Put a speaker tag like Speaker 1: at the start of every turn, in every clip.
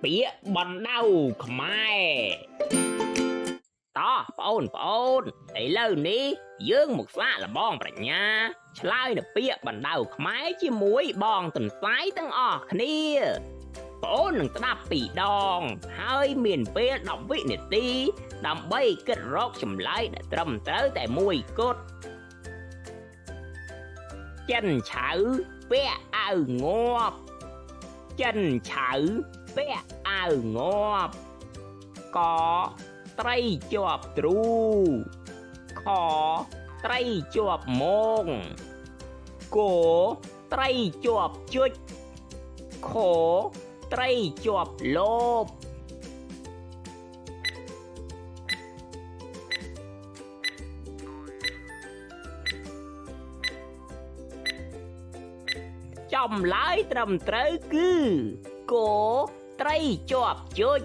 Speaker 1: ពាក្យបណ្ដៅខ្មែរតោះបងប្អូនឥឡូវនេះយើងមកសាកល្បងប្រាជ្ញាឆ្លើយនៅពាក្យបណ្ដៅខ្មែរជាមួយបងទន្សាយទាំងអស់គ្នាបងអូននឹងស្ដាប់2ដងហើយមានពេល10វិនាទីដើម្បីគិតរកចម្លើយដែលត្រឹមត្រូវតែមួយគត់ចិនឆៅពាក់អាវងាប់ចិនឆៅពាក់អាវងាប់កត្រីជាប់ទ្រូខត្រីជាប់មងគោត្រីជាប់ជុចខត្រីជាប់លោបចម្លើយត្រឹមត្រូវគឺគោត្រីជាប់ជុច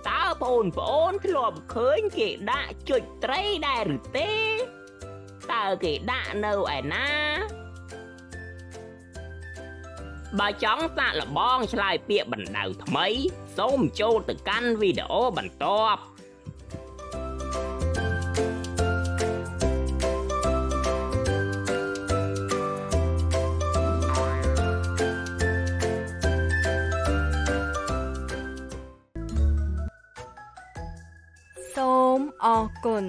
Speaker 1: តើបងប្អូនធ្លាប់ឃើញគេដាក់ជុចត្រីដែរឬទេតើគេដាក់នៅឯណាបើចង់សាកល្បងឆ្លើយពាក្យបណ្ដៅថ្មីសូមចូលទៅកាន់វីដេអូបន្ទាប់
Speaker 2: សូមអរគុណ